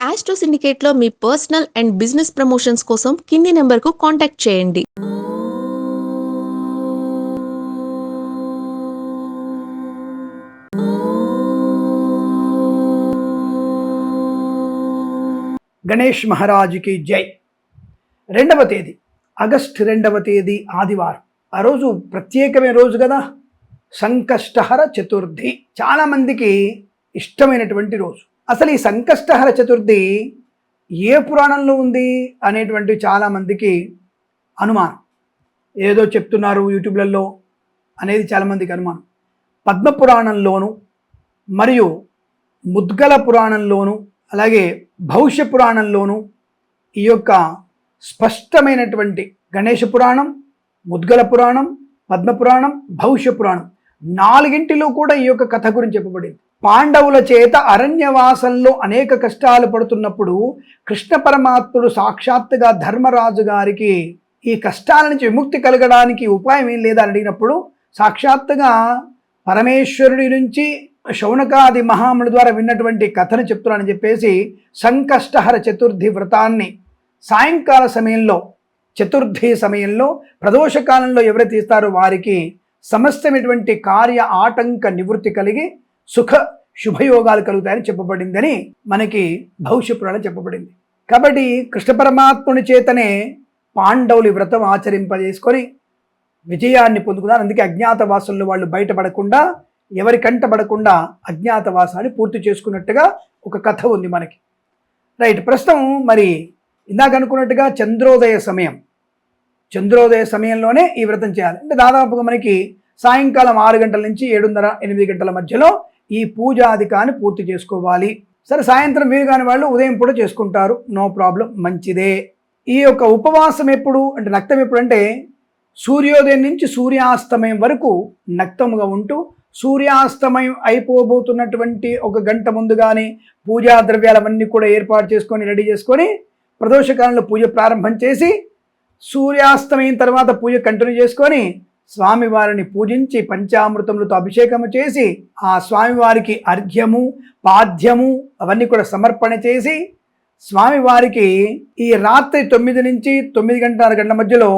Astro సిండికేట్లో మీ personal and business promotions కోసం కింది నెంబర్కు కాంటాక్ట్ చేయండి. గణేష్ మహారాజుకి జై. 2వ తేదీ ఆగస్టు 2వ తేదీ ఆదివారం. ఆ రోజు ప్రత్యేకమైన రోజు కదా, సంకష్టహర చతుర్థి. చాలామందికి ఇష్టమైనటువంటి రోజు. అసలు ఈ సంకష్టహర చతుర్థి ఏ పురాణంలో ఉంది అనేటువంటి చాలామందికి అనుమానం. ఏదో చెప్తున్నారు యూట్యూబ్లలో అనేది చాలామందికి అనుమానం. పద్మపురాణంలోను మరియు ముద్గల పురాణంలోను అలాగే భవిష్య పురాణంలోను ఈ యొక్క స్పష్టమైనటువంటి గణేష పురాణం, ముద్గల పురాణం, పద్మపురాణం, భవిష్య పురాణం 4ంటిలో కూడా ఈ యొక్క కథ గురించి చెప్పబడింది. పాండవుల చేత అరణ్యవాసంలో అనేక కష్టాలు పడుతున్నప్పుడు కృష్ణ పరమాత్ముడు సాక్షాత్తుగా ధర్మరాజు గారికి ఈ కష్టాల నుంచి విముక్తి కలగడానికి ఉపాయం ఏం లేదా అడిగినప్పుడు సాక్షాత్తుగా పరమేశ్వరుడి నుంచి శౌనకాది మహాముని ద్వారా విన్నటువంటి కథను చెప్తున్నానని చెప్పేసి సంకష్టహర చతుర్థి వ్రతాన్ని సాయంకాల సమయంలో, చతుర్థి సమయంలో, ప్రదోషకాలంలో ఎవరైతే తీస్తారో వారికి సమస్తమైనటువంటి కార్య ఆటంక నివృత్తి కలిగి సుఖ శుభయోగాలు కలుగుతాయని చెప్పబడిందని మనకి భవిష్య పురాణం చెప్పబడింది. కాబట్టి కృష్ణ పరమాత్ముని చేతనే పాండవులు వ్రతం ఆచరింపజేసుకొని విజయాన్ని పొందుకున్నారు. అందుకే అజ్ఞాతవాసంలో వాళ్ళు బయటపడకుండా, ఎవరి కంటపడకుండా అజ్ఞాతవాసాన్ని పూర్తి చేసుకున్నట్టుగా ఒక కథ ఉంది మనకి. రైట్. ప్రస్తుతం మరి ఇందాక అనుకున్నట్టుగా చంద్రోదయ సమయంలోనే ఈ వ్రతం చేయాలి. అంటే దాదాపుగా మనకి సాయంకాలం 6 గంటల నుంచి 7:30, 8 గంటల మధ్యలో ఈ పూజాధికాన్ని పూర్తి చేసుకోవాలి. సరే, సాయంత్రం వీలు కాని వాళ్ళు ఉదయం పూట చేసుకుంటారు, నో ప్రాబ్లం, మంచిదే. ఈ యొక్క ఉపవాసం ఎప్పుడు అంటే నక్తం ఎప్పుడు అంటే సూర్యోదయం నుంచి సూర్యాస్తమయం వరకు నక్తముగా ఉంటూ సూర్యాస్తమయం అయిపోబోతున్నటువంటి 1 గంట ముందుగానే పూజా ద్రవ్యాలవన్నీ కూడా ఏర్పాటు చేసుకొని రెడీ చేసుకొని ప్రదోషకాలంలో పూజ ప్రారంభం చేసి సూర్యాస్తమయం తర్వాత పూజ కంటిన్యూ చేసుకొని స్వామివారిని పూజించి పంచామృతములతో అభిషేకము చేసి ఆ స్వామివారికి అర్ఘ్యము, పాద్యము అవన్నీ కూడా సమర్పణ చేసి స్వామివారికి ఈ రాత్రి 9 నుంచి 9:30 గంటల మధ్యలో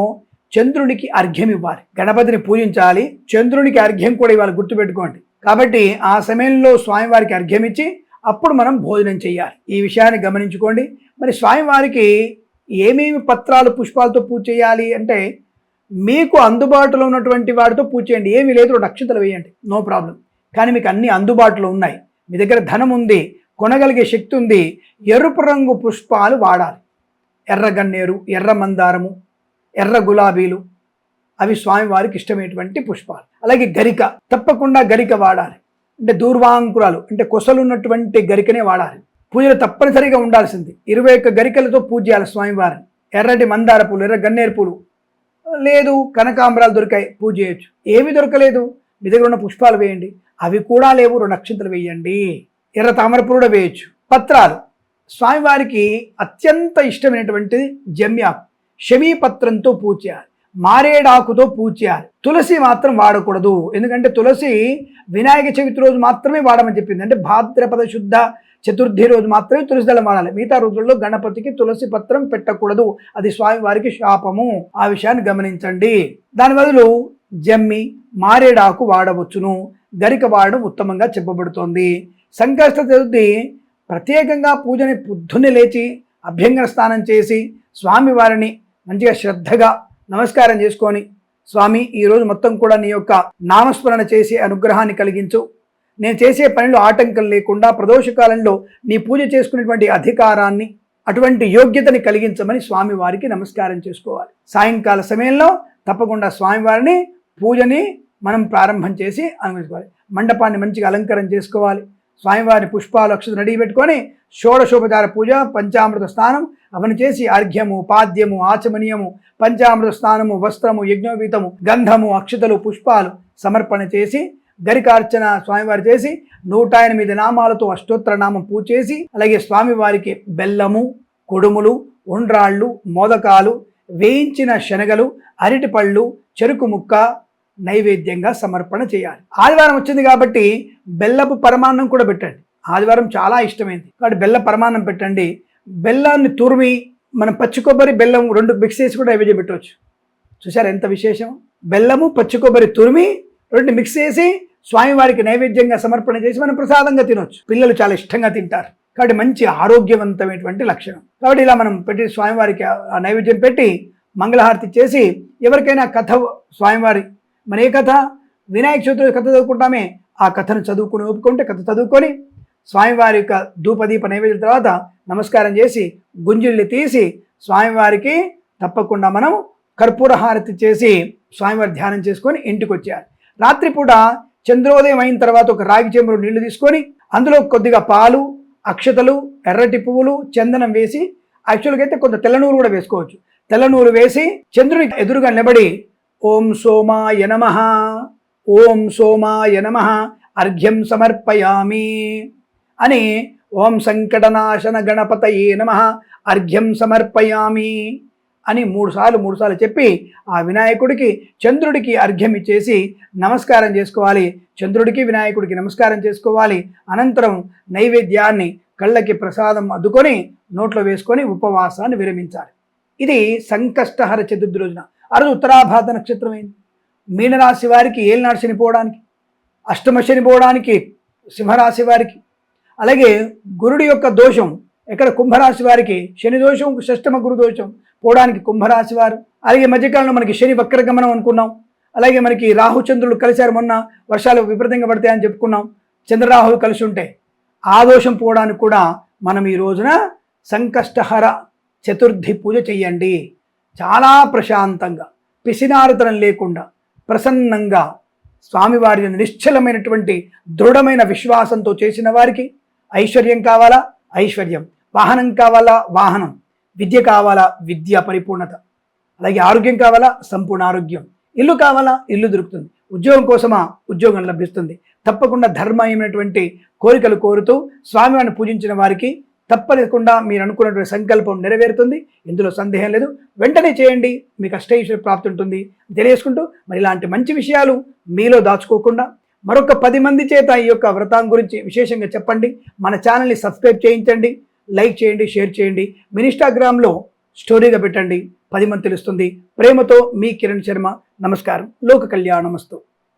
చంద్రునికి అర్ఘ్యం ఇవ్వాలి. గణపతిని పూజించాలి, చంద్రునికి అర్ఘ్యం కూడా ఇవ్వాలి, గుర్తుపెట్టుకోండి. కాబట్టి ఆ సమయంలో స్వామివారికి అర్ఘ్యం ఇచ్చి అప్పుడు మనం భోజనం చేయాలి. ఈ విషయాన్ని గమనించుకోండి. మరి స్వామివారికి ఏమేమి పత్రాలు, పుష్పాలతో పూజ చేయాలి అంటే మీకు అందుబాటులో ఉన్నటువంటి వాటితో పూజ చేయండి. ఏమీ లేదు, 2 అక్షతలు వేయండి, నో ప్రాబ్లం. కానీ మీకు అన్ని అందుబాటులో ఉన్నాయి, మీ దగ్గర ధనం ఉంది, కొనగలిగే శక్తి ఉంది, ఎరుపు రంగు పుష్పాలు వాడాలి. ఎర్ర గన్నేరు, ఎర్ర మందారము, ఎర్ర గులాబీలు, అవి స్వామివారికి ఇష్టమైనటువంటి పుష్పాలు. అలాగే గరిక, తప్పకుండా గరిక వాడాలి. అంటే దూర్వాంకురాలు అంటే కొసలున్నటువంటి గరికనే వాడాలి. పూజలు తప్పనిసరిగా ఉండాల్సింది. 21 గరికలతో పూజ చేయాలి స్వామివారిని. ఎర్రటి మందార పూలు, ఎర్ర గన్నేరు పూలు, లేదు కనకాంబరాలు దొరికాయి, పూజ చేయొచ్చు. ఏమి దొరకలేదు, మీ దగ్గర ఉన్న పుష్పాలు వేయండి. అవి కూడా లేవు, 2 అక్షంతలు వేయండి. ఎర్ర తామర పూలు కూడా వేయచ్చు. పత్రాలు, స్వామివారికి అత్యంత ఇష్టమైనటువంటిది జమ్యాకు, శమీపత్రంతో పూజ చేయాలి, మారేడాకుతో పూజ చేయాలి. తులసి మాత్రం వాడకూడదు, ఎందుకంటే తులసి వినాయక చవితి రోజు మాత్రమే వాడమని చెప్పింది. అంటే భాద్రపద శుద్ధ చతుర్థి రోజు మాత్రమే తులసి దళం వాడాలి. మిగతా రోజుల్లో గణపతికి తులసి పత్రం పెట్టకూడదు, అది స్వామివారికి శాపము. ఆ విషయాన్ని గమనించండి. దాని బదులు జమ్మి, మారేడాకు వాడవచ్చును. గరిక వాడడం ఉత్తమంగా చెప్పబడుతోంది. సంకష్ట చతుర్థి ప్రత్యేకంగా పూజని పొద్దున్నే లేచి అభ్యంగన స్నానం చేసి స్వామివారిని మంచిగా శ్రద్ధగా నమస్కారం చేసుకొని, స్వామి ఈరోజు మొత్తం కూడా నీ యొక్క నామస్మరణ చేసి అనుగ్రహాన్ని కలిగించు, నేను చేసే పనిలో ఆటంకం లేకుండా ప్రదోషకాలంలో నీ పూజ చేసుకునేటువంటి అధికారాన్ని, అటువంటి యోగ్యతని కలిగించమని స్వామివారికి నమస్కారం చేసుకోవాలి. సాయంకాల సమయంలో తప్పకుండా స్వామివారిని పూజని మనం ప్రారంభం చేసి అనుకోవాలి. మండపాన్ని మంచిగా అలంకరణ చేసుకోవాలి. స్వామివారి పుష్పాలు, అక్షతలు రెడీ పెట్టుకొని షోడశోపచార పూజ, పంచామృత స్నానం అవన్నీ చేసి అర్ఘ్యము, పాద్యము, ఆచమనీయము, పంచామృత స్నానము, వస్త్రము, యజ్ఞోపీతము, గంధము, అక్షతలు, పుష్పాలు సమర్పణ చేసి గరికార్చన స్వామివారి చేసి 108 నామాలతో అష్టోత్తర నామం పూజ చేసి, అలాగే స్వామివారికి బెల్లము, కొడుములు, ఉండ్రాళ్ళు, మోదకాలు, వేయించిన శనగలు, అరటిపళ్ళు, చెరుకు ముక్క నైవేద్యంగా సమర్పణ చేయాలి. ఆదివారం వచ్చింది కాబట్టి బెల్లపు పరమాన్నం కూడా పెట్టండి. ఆదివారం చాలా ఇష్టమైంది కాబట్టి బెల్ల పరమాన్నం పెట్టండి. బెల్లాన్ని తురిమి మనం పచ్చి కొబ్బరి బెల్లం 2 మిక్స్ చేసి కూడా నైవేద్యం పెట్టవచ్చు. చూసారు ఎంత విశేషం. బెల్లము పచ్చి కొబ్బరి తురిమి 2 మిక్స్ చేసి స్వామివారికి నైవేద్యంగా సమర్పణ చేసి మనం ప్రసాదంగా తినవచ్చు. పిల్లలు చాలా ఇష్టంగా తింటారు కాబట్టి మంచి ఆరోగ్యవంతమైనటువంటి లక్షణం. కాబట్టి ఇలా మనం పెట్టి స్వామివారికి ఆ నైవేద్యం పెట్టి మంగళహారతి చేసి ఎవరికైనా కథ స్వామివారి మన ఏ కథ వినాయక చవితి కథ చదువుకుంటామే ఆ కథను చదువుకుని ఒప్పుకుంటే కథ చదువుకొని స్వామివారి యొక్క ధూపదీప నైవేద్యం తర్వాత నమస్కారం చేసి గుంజిళ్ళు తీసి స్వామివారికి తప్పకుండా మనం కర్పూర హారతి చేసి స్వామివారి ధ్యానం చేసుకొని ఇంటికి వచ్చేయాలి. రాత్రిపూట చంద్రోదయం అయిన తర్వాత ఒక రాగి చెంబులో నీళ్లు తీసుకొని అందులో కొద్దిగా పాలు, అక్షతలు, ఎర్రటి పువ్వులు, చందనం వేసి యాక్చువల్గా అయితే కొంత తెల్లనూరు కూడా వేసుకోవచ్చు. తెల్లనూరు వేసి చంద్రుని ఎదురుగా నిలబడి ఓం సోమాయ నమః, ఓం సోమాయ నమః అర్ఘ్యం సమర్పయామి అని ఓం సంకటనాశన గణపతయే నమః అర్ఘ్యం సమర్పయామి అని 3 సార్లు చెప్పి ఆ వినాయకుడికి చంద్రుడికి అర్ఘ్యం ఇచ్చేసి నమస్కారం చేసుకోవాలి. చంద్రుడికి వినాయకుడికి నమస్కారం చేసుకోవాలి. అనంతరం నైవేద్యాన్ని కళ్ళకి ప్రసాదం అద్దుకొని నోట్లో వేసుకొని ఉపవాసాన్ని విరమించాలి. ఇది సంకష్టహర చతుర్థి రోజున. ఆ రోజు ఉత్తరాభాద్ర నక్షత్రం అయింది. మీనరాశి వారికి ఏలినాడు శని పోవడానికి, అష్టమ శని పోవడానికి సింహరాశి వారికి, అలాగే గురుడి యొక్క దోషం ఎక్కడ కుంభరాశి వారికి శని దోషం, షష్టమ గురు దోషం పోవడానికి కుంభరాశి వారు. అలాగే మధ్యకాలంలో మనకి శని వక్రగమనం అనుకున్నాం. అలాగే మనకి రాహుచంద్రులు కలిశారు, మొన్న వర్షాలు విపరీతంగా పడతాయని చెప్పుకున్నాం. చంద్రరాహులు కలిసి ఉంటే ఆ దోషం పోవడానికి కూడా మనం ఈ రోజున సంకష్టహర చతుర్థి పూజ చెయ్యండి. చాలా ప్రశాంతంగా పిసినారుతనం లేకుండా ప్రసన్నంగా స్వామివారి నిశ్చలమైనటువంటి దృఢమైన విశ్వాసంతో చేసిన వారికి ఐశ్వర్యం కావాలా ఐశ్వర్యం, వాహనం కావాలా వాహనం, విద్య కావాలా విద్య పరిపూర్ణత, అలాగే ఆరోగ్యం కావాలా సంపూర్ణ ఆరోగ్యం, ఇల్లు కావాలా ఇల్లు దొరుకుతుంది, ఉద్యోగం కోసమా ఉద్యోగం లభిస్తుంది. తప్పకుండా ధర్మమైనటువంటి కోరికలు కోరుతూ స్వామివారిని పూజించిన వారికి తప్పకుండా మీరు అనుకున్నటువంటి సంకల్పం నెరవేరుతుంది. ఇందులో సందేహం లేదు. వెంటనే చేయండి, మీకు అష్టైశ్వర్య ప్రాప్తి ఉంటుంది తెలియజేసుకుంటూ మరి ఇలాంటి మంచి విషయాలు మీలో దాచుకోకుండా మరొక 10 మంది చేత ఈ యొక్క వ్రతం గురించి విశేషంగా చెప్పండి. మన ఛానల్ని సబ్స్క్రైబ్ చేయించండి, లైక్ చేయండి, షేర్ చేయండి. మీ ఇన్స్టాగ్రామ్లో స్టోరీగా పెట్టండి, 10 మంది తెలుస్తుంది. ప్రేమతో మీ కిరణ్ శర్మ. నమస్కారం. లోక కళ్యాణమస్తు.